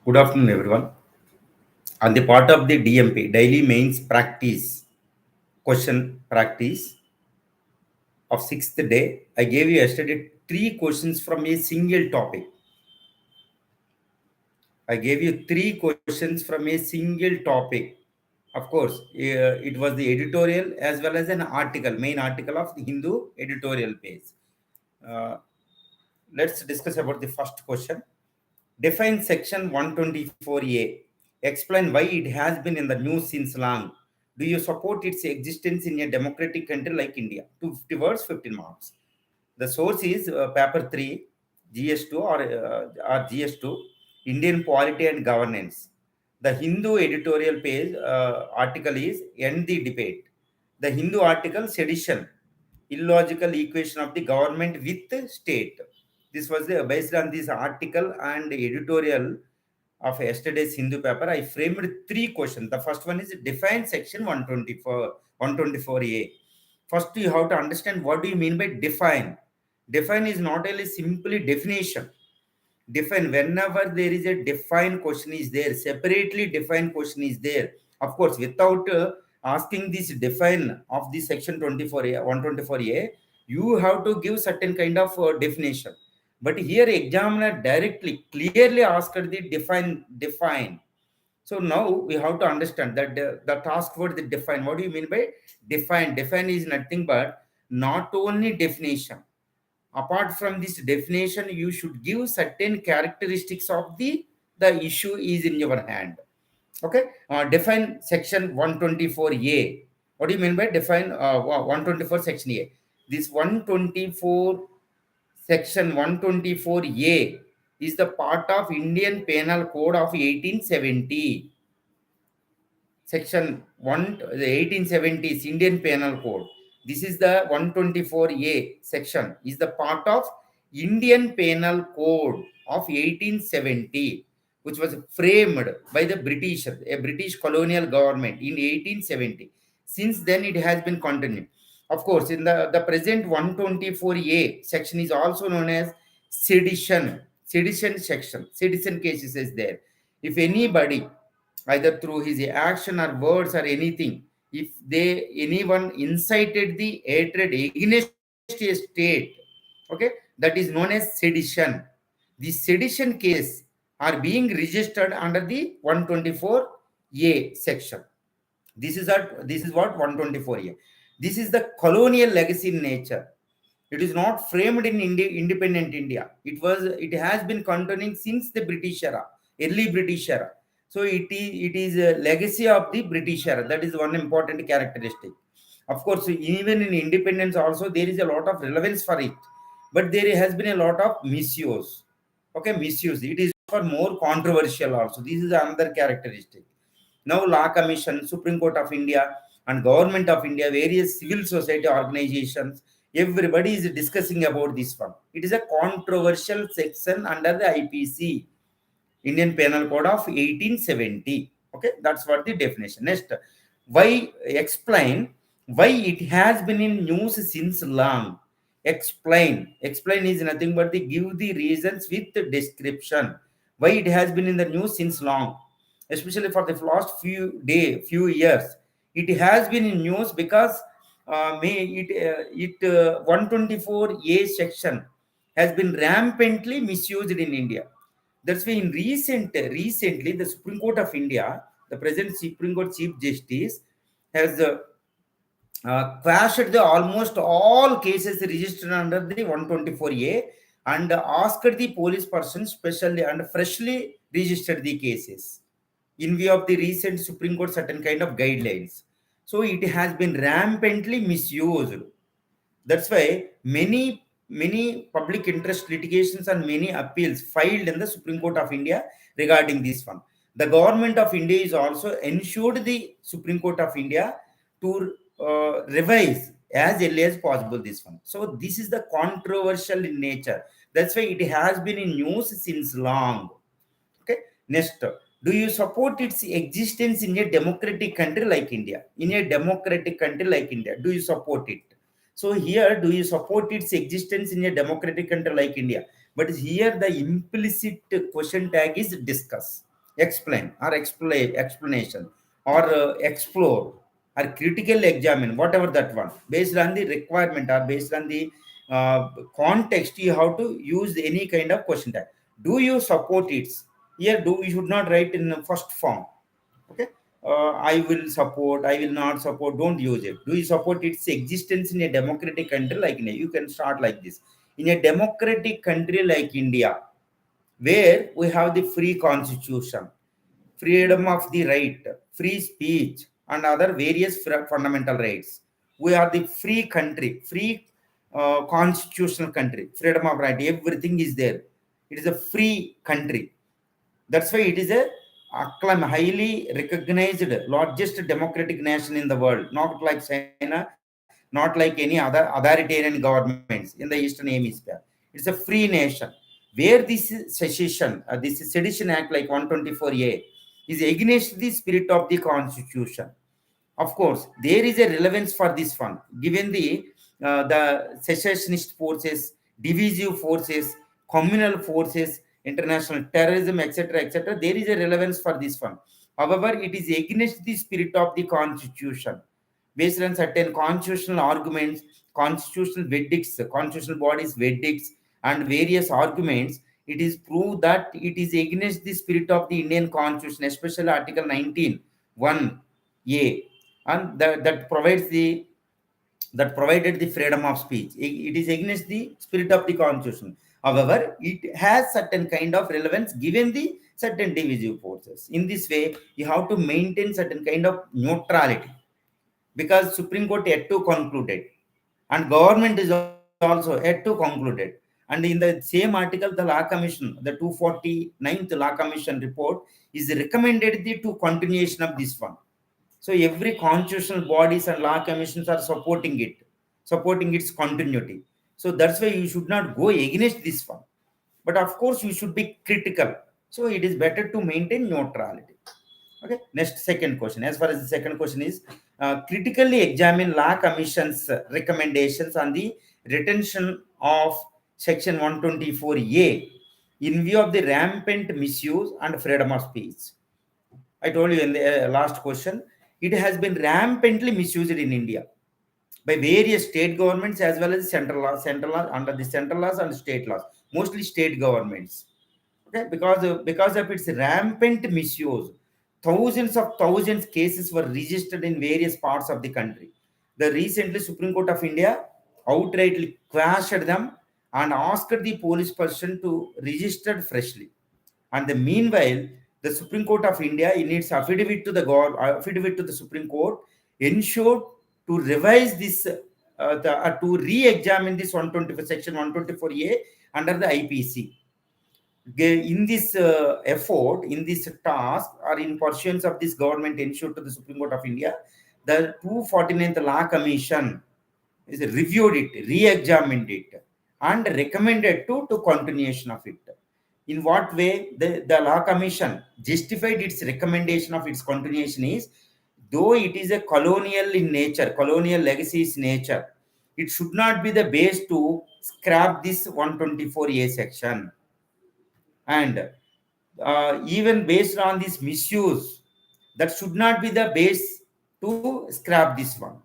Good afternoon, everyone. On the part of the DMP, daily mains practice, question practice of sixth day, I gave you yesterday three questions from a single topic. I gave you three questions from a single topic. Of course, it was the editorial as well as an article, main article of the Hindu editorial page. Uh, let's discuss about the first question. Define section 124A. Explain why it has been in the news since long. Do you support its existence in a democratic country like India? 250 words, 15 marks. The source is paper 3, GS2 or GS2, Indian Polity and Governance. The Hindu editorial page article is End the Debate. The Hindu article, Sedition, illogical equation of the government with state. This was based on this article and editorial of yesterday's Hindu paper. I framed three questions. The first one is define section 124A. First, you have to understand what do you mean by define. Define is not only simply definition. Define, whenever there is a define question is there, separately define question is there. Of course, without asking this define of the section 24A, 124A, you have to give certain kind of definition. But here examiner directly, clearly asked the define. So now we have to understand that the task word the define. What do you mean by define? Define is nothing but not only definition. Apart from this definition, you should give certain characteristics of the issue is in your hand. Okay. Define section 124A. What do you mean by define 124 section A? This 124 section 124A is the part of Indian Penal Code of 1870. Section 1, the 1870s Indian Penal Code. This is the 124A section, is the part of Indian Penal Code of 1870, which was framed by the British, a British colonial government in 1870. Since then, it has been continued. Of course, in the present 124A section is also known as sedition section. Sedition cases is there. If anybody, either through his action or words or anything, if anyone incited the hatred against a state, okay, that is known as sedition. The sedition case are being registered under the 124A section. This is what 124A. This is the colonial legacy in nature. It is not framed in independent India. It has been continuing since the British era, early British era. So it is a legacy of the British era. That is one important characteristic. Of course, even in independence also there is a lot of relevance for it, but there has been a lot of misuse. Okay, misuse. It is for more controversial also. This is another characteristic. Now, Law Commission, Supreme Court of India, and Government of India, various civil society organizations, everybody is discussing about this one. It is a controversial section under the IPC, Indian Penal Code of 1870. Okay, that's what the definition. Next, why explain why it has been in news since long. Explain. Explain is nothing but the give the reasons with the description. Why it has been in the news since long, especially for the last few years. It has been in news because 124A section has been rampantly misused in India. That's why in recently the Supreme Court of India, the present Supreme Court Chief Justice, has quashed the almost all cases registered under the 124A and asked the police person specially and freshly registered the cases in view of the recent Supreme Court certain kind of guidelines. So it has been rampantly misused. That's why many public interest litigations and many appeals filed in the Supreme Court of India regarding this one. The government of India is also ensured the Supreme Court of India to revise as early as possible this one. So this is the controversial in nature. That's why it has been in news since long. Okay. Next, do you support its existence in a democratic country like India? In a democratic country like India, do you support it? So here, do you support its existence in a democratic country like India? But here the implicit question tag is discuss. explain or explanation or explore or critically examine, whatever that one, based on the requirement or based on the context, you have to use any kind of question tag. Do you support it? Here, do you should not write in the first form. Okay. I will support, I will not support, don't use it. Do you support its existence in a democratic country like India? You can start like this. In a democratic country like India, where we have the free constitution, freedom of the right, free speech, and other various fundamental rights. We are the free country, free constitutional country, freedom of right, everything is there. It is a free country. That's why it is a highly recognized largest democratic nation in the world, not like China, not like any other authoritarian governments in the Eastern Hemisphere. It's a free nation where this secession, this Sedition Act like 124A is against the spirit of the Constitution. Of course, there is a relevance for this one, given the secessionist forces, divisive forces, communal forces, international terrorism, etc., etc. There is a relevance for this one. However, it is against the spirit of the Constitution, based on certain constitutional arguments, constitutional verdicts, constitutional bodies verdicts, and various arguments. It is proved that it is against the spirit of the Indian Constitution, especially Article 19, 1A, and that provides the that provided the freedom of speech. It is against the spirit of the Constitution. However, it has certain kind of relevance given the certain divisive forces. In this way, you have to maintain certain kind of neutrality, because Supreme Court yet to concluded and government is also yet to concluded. And in the same article, the Law Commission, the 249th Law Commission report is recommended the to continuation of this one. So every constitutional bodies and law commissions are supporting it, supporting its continuity. So that's why you should not go against this one. But of course, you should be critical. So it is better to maintain neutrality. Okay. Next, second question. As far as the second question is, critically examine law commission's recommendations on the retention of Section 124A in view of the rampant misuse and freedom of speech. I told you in the last question, it has been rampantly misused in India by various state governments as well as central law, under the central laws and state laws, mostly state governments. Okay, because of its rampant misuse, thousands cases were registered in various parts of the country. The recently Supreme Court of India outrightly quashed them and asked the police person to register freshly. And the meanwhile, the Supreme Court of India, in its affidavit to the Supreme Court, ensured to revise this, to re-examine this 124 section 124A under the IPC. In this effort, in this task, or in pursuance of this government ensured to the Supreme Court of India, the 249th Law Commission is reviewed it, re-examined it, and recommended to continuation of it. In what way the Law Commission justified its recommendation of its continuation is, though it is a colonial in nature, colonial legacies nature, it should not be the base to scrap this 124A section. And even based on this misuse, that should not be the base to scrap this one.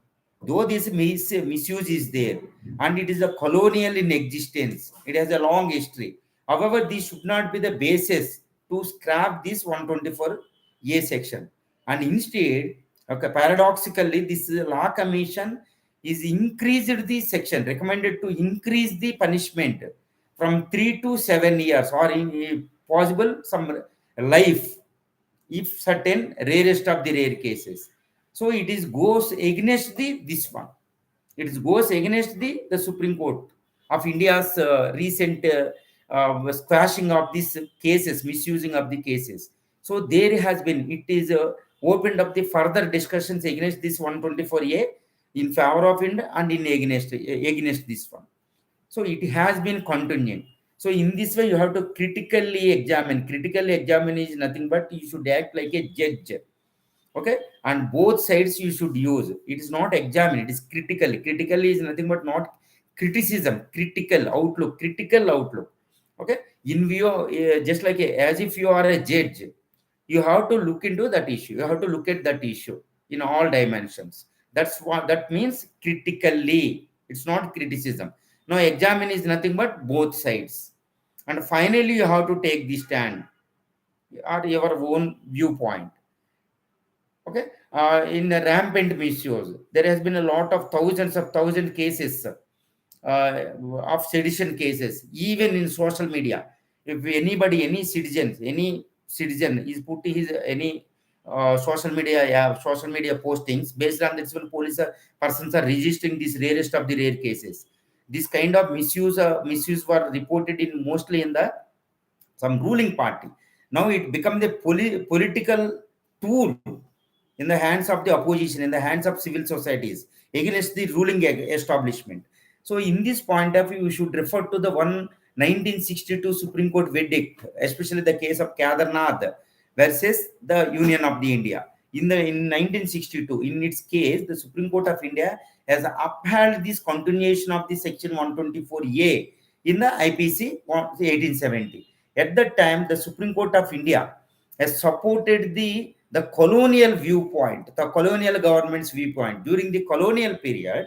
Though this misuse is there and it is a colonial in existence, it has a long history. However, this should not be the basis to scrap this 124A section. And instead, okay, paradoxically, this Law Commission is increased the section, recommended to increase the punishment from 3 to 7 years, or in possible some life, if certain rarest of the rare cases. So it is goes against the this one. It is goes against the Supreme Court of India's recent squashing of these cases, misusing of the cases. So there has been, it is opened up the further discussions against this 124A in favor of India and in against this one. So it has been continuing. So in this way, you have to critically examine. Critically examine is nothing but you should act like a judge. Okay, and both sides you should use. It is not examine, it is critically. Critically is nothing but not criticism, critical outlook, critical outlook. Okay, in view, just like as if you are a judge, You have to look into that issue. You have to look at that issue in all dimensions. That's what that means critically. It's not criticism. Now, examine is nothing but both sides. And finally, you have to take the stand or your own viewpoint. Okay. In the rampant misuse, there has been a lot of thousands of thousand cases of sedition cases, even in social media. If anybody, any citizen is putting his any social media postings, based on this, when police persons are registering these rarest of the rare cases. This kind of misuse were reported in mostly in the some ruling party. Now it becomes a political tool in the hands of the opposition, in the hands of civil societies against the ruling establishment. So, in this point of view, we should refer to the 1962 Supreme Court verdict, especially the case of Kedarnath versus the Union of the India. In 1962, in its case, the Supreme Court of India has upheld this continuation of the Section 124A in the IPC 1870. At that time, the Supreme Court of India has supported the colonial viewpoint, the colonial government's viewpoint. During the colonial period,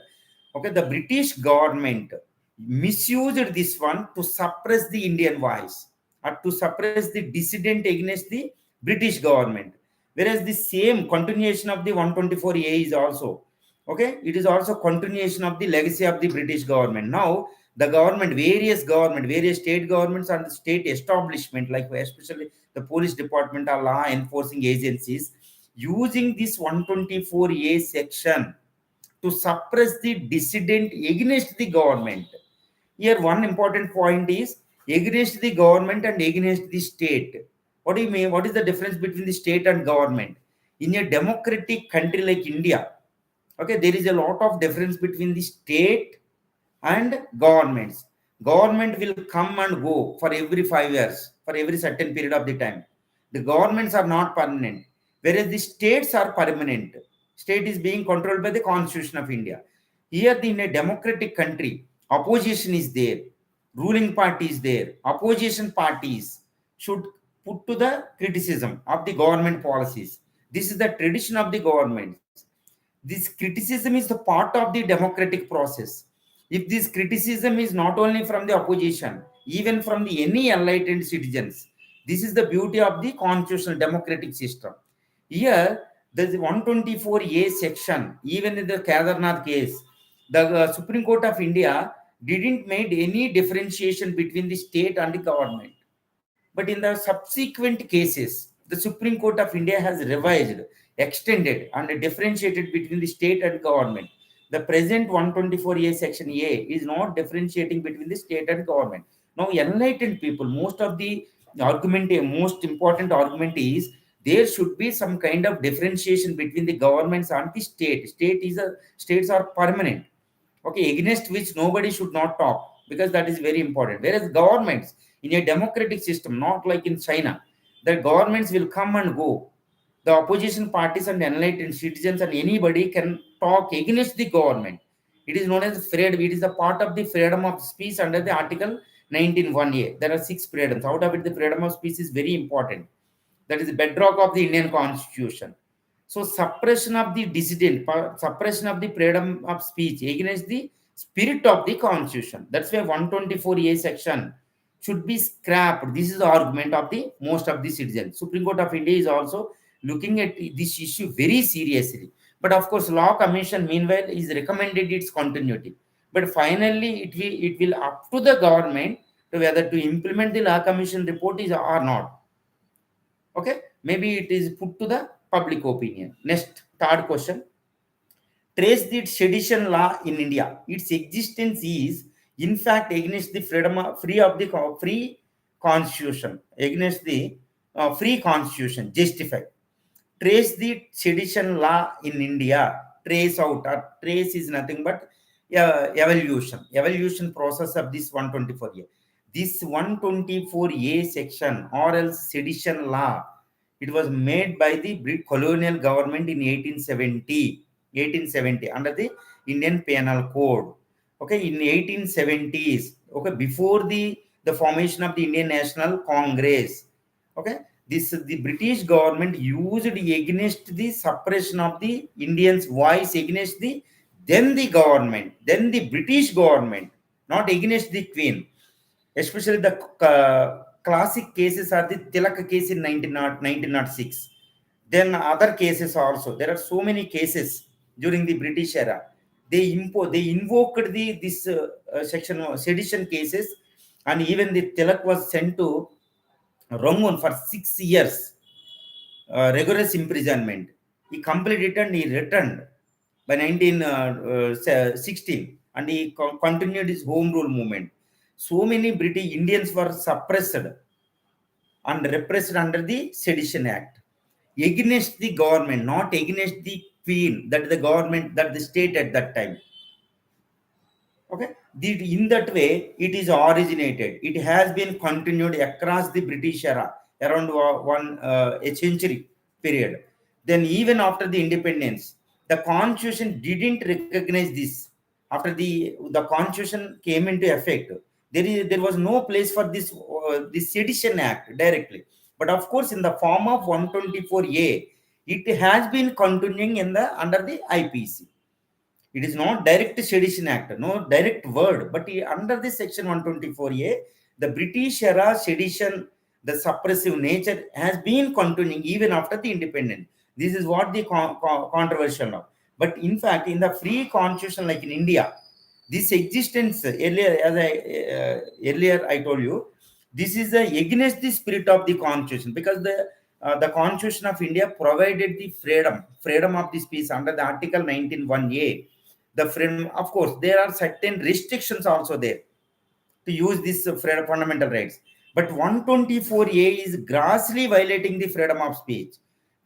okay, the British government misused this one to suppress the Indian voice or to suppress the dissident against the British government. Whereas the same continuation of the 124A is also, okay, it is also continuation of the legacy of the British government. Now, the various state governments and the state establishment, like especially the police department or law enforcing agencies, using this 124A section to suppress the dissident against the government. Here, one important point is against the government and against the state. What do you mean? What is the difference between the state and government? In a democratic country like India, okay, there is a lot of difference between the state and governments. Government will come and go for every 5 years, for every certain period of the time. The governments are not permanent, whereas the states are permanent. State is being controlled by the Constitution of India. Here, in a democratic country, opposition is there, ruling party is there. Opposition parties should put to the criticism of the government policies. This is the tradition of the government. This criticism is the part of the democratic process. If this criticism is not only from the opposition, even from the any enlightened citizens, this is the beauty of the constitutional democratic system. Here, the 124A section, even in the Kedarnath case, the Supreme Court of India didn't make any differentiation between the state and the government. But in the subsequent cases, the Supreme Court of India has revised, extended, and differentiated between the state and government. The present 124A section A is not differentiating between the state and government. Now, enlightened people, most important argument is there should be some kind of differentiation between the governments and the state. States are permanent, okay, against which nobody should not talk, because that is very important. Whereas governments in a democratic system, not like in China, the governments will come and go. The opposition parties and enlightened citizens and anybody can talk against the government. It is known as freedom. It is a part of the freedom of speech under the Article 19(1)(a). There are 6 freedoms. Out of it, the freedom of speech is very important. That is the bedrock of the Indian Constitution. So suppression of the dissident, suppression of the freedom of speech against the spirit of the Constitution. That's why 124A section should be scrapped. This is the argument of the most of the citizens. Supreme Court of India is also looking at this issue very seriously. But of course, Law Commission meanwhile is recommended its continuity. But finally, it will up to the government to whether to implement the Law Commission report is or not. Okay, maybe it is put to the public opinion. Next, third question. Trace the sedition law in India. Its existence is, in fact, against the free constitution, against the free constitution, justified. Trace the sedition law in India. Trace out, or trace is nothing but evolution process of this 124A. This 124A section or else sedition law, it was made by the British colonial government in 1870 under the Indian Penal Code. Okay, in 1870s, okay, before the formation of the Indian National Congress. Okay, the British government used against the suppression of the Indians' voice against the government, then the British government, not against the Queen. Especially the classic cases are the Tilak case in 1906. Then other cases also. There are so many cases during the British era. They invoked this section of sedition cases, and even the Tilak was sent to Rangoon for 6 years, rigorous imprisonment. He completed and he returned by 1916, and he continued his home rule movement. So many British Indians were suppressed and repressed under the Sedition Act against the government, not against the Queen, that the government, that the state at that time. Okay, in that way, it is originated. It has been continued across the British era around a century period. Then, even after the independence, the Constitution didn't recognize this. After the Constitution came into effect, there was no place for this Sedition Act directly. But of course, in the form of 124A, it has been continuing under the IPC. It is not direct sedition act, no direct word, but under this section 124A, the British era sedition, the suppressive nature has been continuing even after the independence. This is what the controversial now. But in fact, in the free constitution like in India, this existence earlier I told you, this is against the spirit of the constitution, because the constitution of India provided the freedom of the speech under the article 19(1)A. The freedom, of course, there are certain restrictions also there to use this fundamental rights. But 124A is grossly violating the freedom of speech,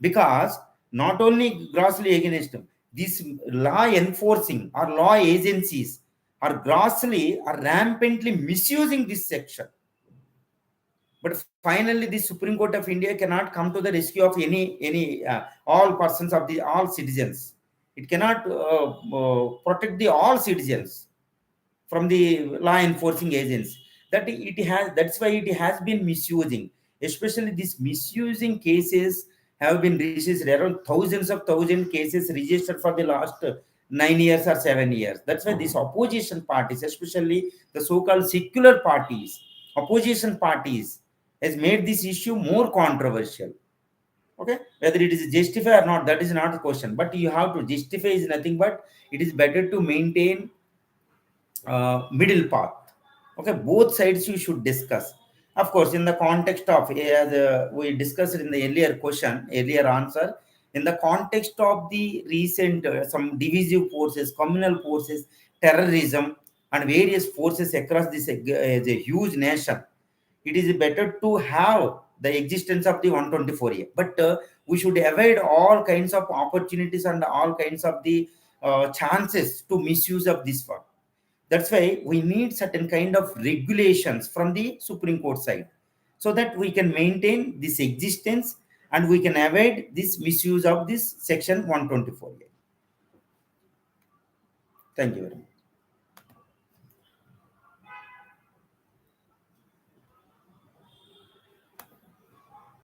because not only grossly against them, these law enforcing or law agencies are grossly or rampantly misusing this section. But finally, the Supreme Court of India cannot come to the rescue of any all persons of the all citizens. It cannot protect the all citizens from the law enforcing agents. That's why it has been misusing. Especially these misusing cases have been registered around thousand cases registered for the last 9 years or 7 years. That's why these opposition parties, especially the so-called secular parties, opposition parties, has made this issue more controversial. Okay, whether it is justified or not, that is not the question. But you have to justify is nothing but it is better to maintain middle path. Okay, both sides you should discuss. Of course, in the context of, as we discussed in the earlier answer, in the context of the recent some divisive forces, communal forces, terrorism, and various forces across this as a huge nation, it is better to have the existence of the 124A. But we should avoid all kinds of opportunities and all kinds of the chances to misuse of this one. That's why we need certain kind of regulations from the Supreme Court side, so that we can maintain this existence and we can avoid this misuse of this section 124A. Thank you very much.